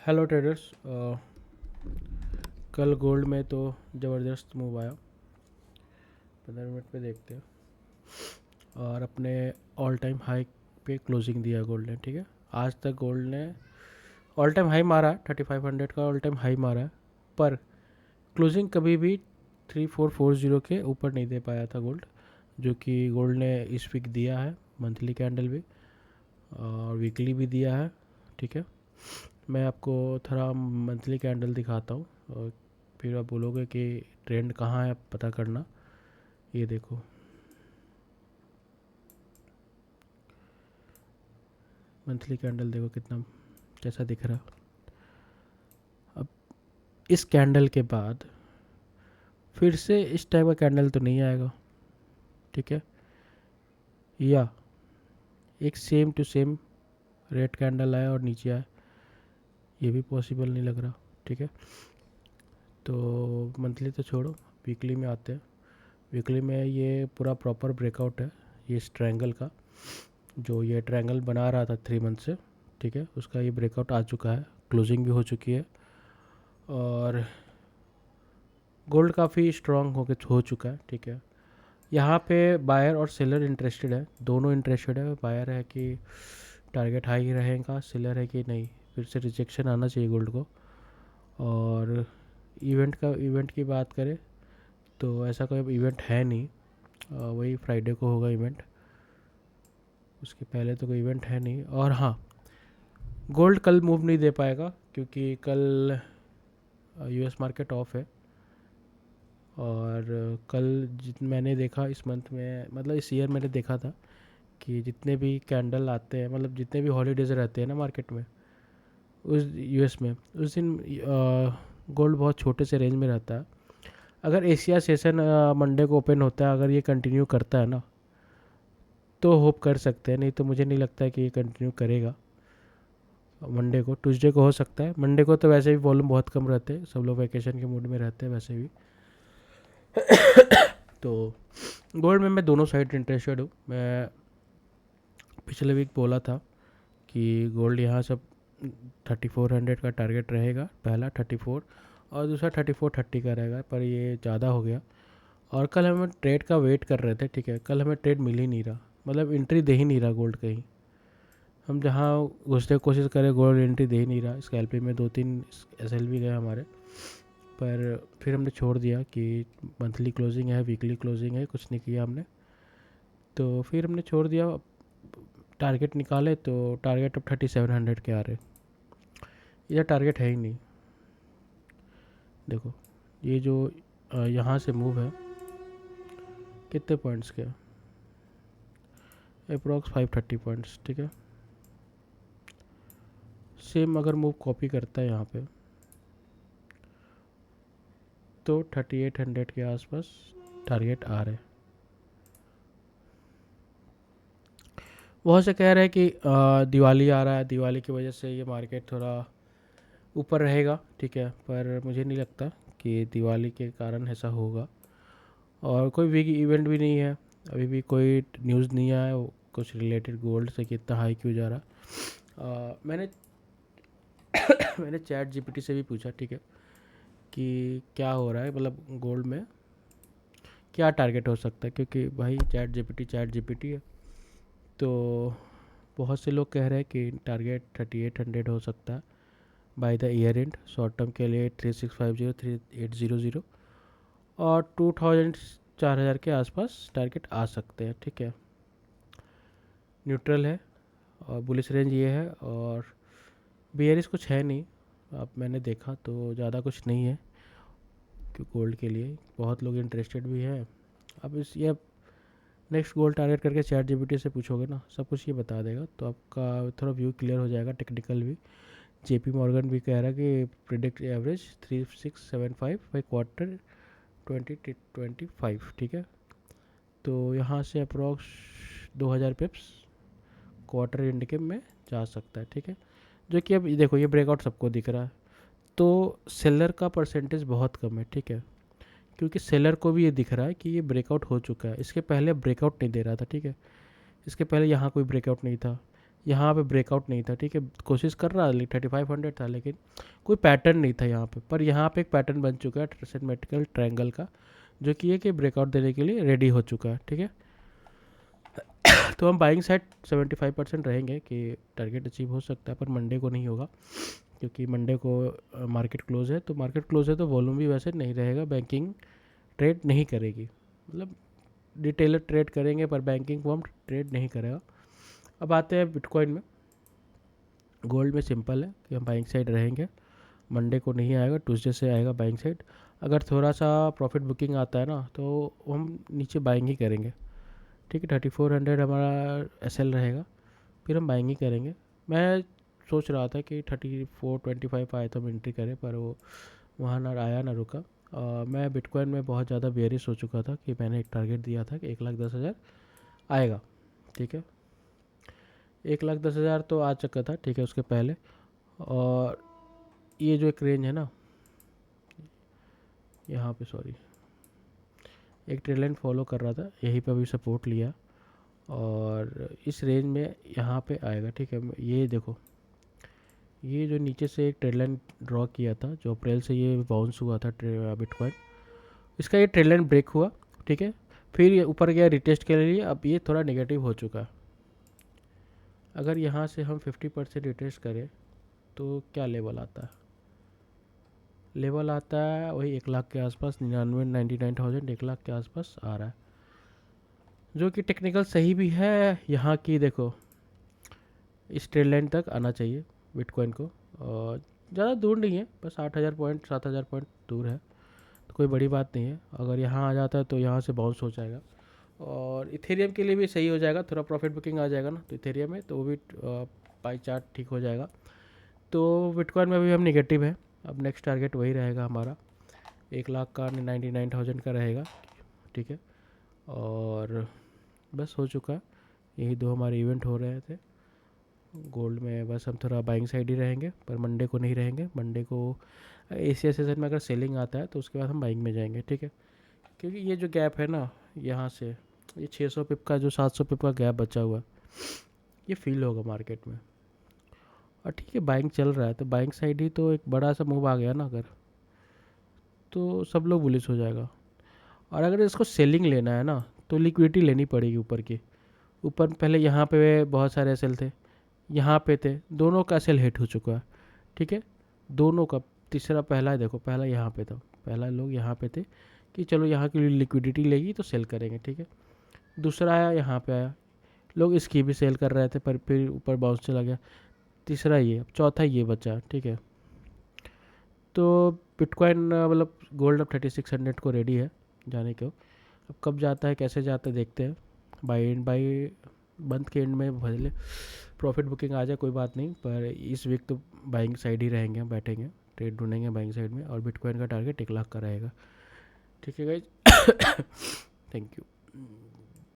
Hello traders. कल gold में तो ज़बरदस्त मूव आया। 15 मिनट पे देखते हैं। और अपने ऑल टाइम हाई पे क्लोजिंग दिया गोल्ड ने। ठीक है, आज तक गोल्ड ने ऑल टाइम हाई मारा है, 3500 का ऑल टाइम हाई मारा है, पर क्लोजिंग कभी भी 3440 के ऊपर नहीं दे पाया था गोल्ड, जो कि गोल्ड ने इस वीक दिया है। मंथली कैंडल भी और वीकली भी दिया है। ठीक है, मैं आपको थोड़ा मंथली कैंडल दिखाता हूँ और फिर आप बोलोगे कि ट्रेंड कहाँ है, पता करना। ये देखो, मंथली कैंडल देखो कितना कैसा दिख रहा। अब इस कैंडल के बाद फिर से इस टाइप का कैंडल तो नहीं आएगा। ठीक है, या एक same to same red candle आया और नीचे आया, ये भी पॉसिबल नहीं लग रहा। ठीक है, तो मंथली तो छोड़ो, वीकली में आते हैं। वीकली में ये पूरा प्रॉपर ब्रेकआउट है, ये इस ट्रायंगल का, जो ये ट्रायंगल बना रहा था 3 मंथ से। ठीक है, उसका ये ब्रेकआउट आ चुका है, क्लोजिंग भी हो चुकी है और गोल्ड काफ़ी स्ट्रांग हो चुका है। ठीक है, यहाँ पे बायर और सेलर इंटरेस्टेड है, दोनों इंटरेस्टेड है। बायर है कि टारगेट हाई रहेगा, सेलर है कि नहीं फिर से रिजेक्शन आना चाहिए गोल्ड को। और इवेंट की बात करें तो ऐसा कोई इवेंट है नहीं। वही फ्राइडे को होगा इवेंट, उसके पहले तो कोई इवेंट है नहीं। और हाँ, गोल्ड कल मूव नहीं दे पाएगा क्योंकि कल यूएस मार्केट ऑफ है। और कल मैंने देखा इस मंथ में, मतलब इस ईयर मैंने देखा था कि जितने भी कैंडल आते हैं, मतलब जितने भी हॉलीडेज रहते हैं ना मार्केट में, उस यूएस में उस दिन गोल्ड बहुत छोटे से रेंज में रहता है। अगर एशिया सेशन मंडे को ओपन होता है, अगर ये कंटिन्यू करता है ना, तो होप कर सकते हैं, नहीं तो मुझे नहीं लगता है कि ये कंटिन्यू करेगा। मंडे को, ट्यूसडे को हो सकता है। मंडे को तो वैसे भी वॉल्यूम बहुत कम रहते हैं, सब लोग वैकेशन के मूड में रहते हैं वैसे भी। तो गोल्ड में मैं दोनों साइड इंटरेस्टेड हूँ। मैं पिछले वीक बोला था कि गोल्ड यहाँ सब 3400 का टारगेट रहेगा, पहला 34 और दूसरा 3430 का रहेगा, पर ये ज़्यादा हो गया। और कल हम ट्रेड का वेट कर रहे थे। ठीक है, कल हमें ट्रेड मिल ही नहीं रहा, मतलब एंट्री दे ही नहीं रहा गोल्ड कहीं। हम जहाँ घुसने की कोशिश करें गोल्ड एंट्री दे ही नहीं रहा। स्कैल्पी में 2-3 एसएल भी गए हमारे, पर फिर हमने छोड़ दिया कि मंथली क्लोजिंग है, वीकली क्लोजिंग है, कुछ नहीं किया हमने। तो फिर हमने छोड़ दिया। टारगेट निकाले तो टारगेट अब 3700 के आ रहे। ये टारगेट है ही नहीं। देखो, ये जो यहाँ से मूव है कितने पॉइंट्स के, अप्रॉक्स 530 पॉइंट्स। ठीक है, सेम अगर मूव कॉपी करता है यहाँ पे तो 3800 के आसपास टारगेट आ रहे। बहुत से कह रहे हैं कि दिवाली आ रहा है, दिवाली की वजह से ये मार्केट थोड़ा ऊपर रहेगा। ठीक है, पर मुझे नहीं लगता कि दिवाली के कारण ऐसा होगा। और कोई बिग इवेंट भी नहीं है, अभी भी कोई न्यूज़ नहीं आया कुछ रिलेटेड गोल्ड से कि इतना हाई क्यों जा रहा। मैंने मैंने चैट जीपीटी से भी पूछा। ठीक है, कि क्या हो रहा है, मतलब गोल्ड में क्या टारगेट हो सकता है, क्योंकि भाई चैट जीपीटी है। तो बहुत से लोग कह रहे हैं कि टारगेट 3800 हो सकता है by the year and. Short term के लिए 3650, 3800 और 2000 4000 के आसपास टारगेट आ सकते हैं। ठीक है, न्यूट्रल है और बुलिश रेंज ये है, और बियरिश कुछ है नहीं। अब मैंने देखा तो ज़्यादा कुछ नहीं है कि गोल्ड के लिए बहुत लोग इंटरेस्टेड भी है। अब इस ये नेक्स्ट गोल्ड टारगेट करके चैट जीपीटी से पूछोगे ना, सब कुछ ये बता देगा, तो आपका थोड़ा व्यू क्लियर हो जाएगा, टेक्निकल भी। जेपी मॉर्गन भी कह रहा है कि प्रिडिक्ट एवरेज 3675 बाई क्वार्टर 2025। ठीक है, तो यहाँ से अप्रॉक्स 2000 पिप्स क्वार्टर एंड के में जा सकता है। ठीक है, जो कि अब देखो ये ब्रेकआउट सबको दिख रहा है, तो सेलर का परसेंटेज बहुत कम है। ठीक है, क्योंकि सेलर को भी ये दिख रहा है कि ये ब्रेकआउट हो चुका है, इसके पहले ब्रेकआउट नहीं दे रहा था। ठीक है, इसके पहले यहाँ कोई ब्रेकआउट नहीं था, यहाँ पे ब्रेकआउट नहीं था, ठीक है, कोशिश कर रहा 3500 था, लेकिन कोई पैटर्न नहीं था यहाँ पे। पर यहाँ पे एक पैटर्न बन चुका है सिमेट्रिकल ट्रायंगल का, जो कि है कि ब्रेकआउट देने के लिए रेडी हो चुका है, ठीक है। तो हम बाइंग साइड 75% रहेंगे कि टारगेट अचीव हो सकता है, पर मंडे को नहीं होगा, क्योंकि मंडे को मार्केट क्लोज है। तो मार्केट क्लोज है तो वॉल्यूम भी वैसे नहीं रहेगा, बैंकिंग ट्रेड नहीं करेगी, मतलब डिटेलर ट्रेड करेंगे पर बैंकिंग फर्म ट्रेड नहीं करेगा। अब आते हैं बिटकॉइन में। गोल्ड में सिंपल है कि हम बाइंग साइड रहेंगे, मंडे को नहीं आएगा, ट्यूसडे से आएगा बाइंग साइड। अगर थोड़ा सा प्रॉफिट बुकिंग आता है ना तो हम नीचे बाइंग ही करेंगे, ठीक है। 3400 हमारा एसएल रहेगा, फिर हम बाइंग ही करेंगे। मैं सोच रहा था कि 3425 आए तो हम एंट्री करें, पर वो वहाँ ना आया ना रुका। मैं बिटकॉइन में बहुत ज़्यादा बेयरिश हो चुका था कि मैंने एक टारगेट दिया था कि 1,10,000 आएगा, ठीक है। 1,10,000 तो आ चुका था, ठीक है, उसके पहले। और ये जो एक रेंज है ना, यहाँ पे सॉरी, एक ट्रेड लाइन फॉलो कर रहा था, यहीं पे अभी सपोर्ट लिया और इस रेंज में यहाँ पे आएगा, ठीक है। ये देखो, ये जो नीचे से एक ट्रेड लाइन ड्रॉ किया था, जो अप्रैल से ये बाउंस हुआ था बिटकॉइन, इसका ये ट्रेड लाइन ब्रेक हुआ, ठीक है। फिर ये ऊपर गया रिटेस्ट के लिए, अब ये थोड़ा नेगेटिव हो चुका है। अगर यहाँ से हम 50% रिटेस्ट करें तो क्या लेवल आता है? लेवल आता है वही 1,00,000 के आसपास, 99,000 1,00,000 के आसपास आ रहा है, जो कि टेक्निकल सही भी है। यहाँ की देखो, इस ट्रेड लाइन तक आना चाहिए बिटकॉइन को, और ज़्यादा दूर नहीं है, बस 8,000 पॉइंट 7,000 पॉइंट दूर है, तो कोई बड़ी बात नहीं है। अगर यहाँ आ जाता है तो यहाँ से बाउंस हो जाएगा, और इथेरियम के लिए भी सही हो जाएगा, थोड़ा प्रॉफिट बुकिंग आ जाएगा ना तो इथेरियम में, तो वो भी पाई चार्ट ठीक हो जाएगा। तो बिटकॉइन में भी हम निगेटिव है। अब नेक्स्ट टारगेट वही रहेगा हमारा, 1,00,000 का 99,000 का रहेगा, ठीक है। और बस हो चुका, यही दो हमारे इवेंट हो रहे थे गोल्ड में। बस हम थोड़ा बाइंग साइड ही रहेंगे, पर मंडे को नहीं रहेंगे। मंडे को एशिया सेशन में अगर सेलिंग आता है तो उसके बाद हम बाइंग में जाएंगे, ठीक है। क्योंकि ये जो गैप है ना, यहाँ से ये 600 पिप का जो 700 पिप का गैप बचा हुआ है, ये फील होगा मार्केट में। और ठीक है, बाइंग चल रहा है तो बाइंग साइड ही, तो एक बड़ा सा मूव आ गया ना अगर, तो सब लोग बुलिश हो जाएगा। और अगर इसको सेलिंग लेना है ना तो लिक्विडिटी लेनी पड़ेगी ऊपर की। ऊपर पहले यहाँ पे बहुत सारे एसएल थे, यहाँ पे थे, दोनों का एसएल हिट हो चुका है, ठीक है, दोनों का। तीसरा पहला देखो, पहला यहाँ पे था, पहला लोग यहाँ पे थे कि चलो यहाँ की लिक्विडिटी लेगी तो सेल करेंगे, ठीक है। दूसरा आया, यहाँ पे आया, लोग इसकी भी सेल कर रहे थे, पर फिर ऊपर बाउंस चला गया। तीसरा ये, अब चौथा ये बचा, ठीक है। तो बिटकॉइन मतलब गोल्ड अब 3600 को रेडी है जाने को। अब कब जाता है कैसे जाता है देखते हैं। बाई मंथ के एंड में भले प्रॉफिट बुकिंग आ जाए कोई बात नहीं, पर इस वीक तो बाइंग साइड ही रहेंगे, हम बैठेंगे, ट्रेड ढूंढेंगे बाइंग साइड में। और बिटकॉइन का टारगेट 1,00,000 का रहेगा, ठीक है गाइज। Thank you.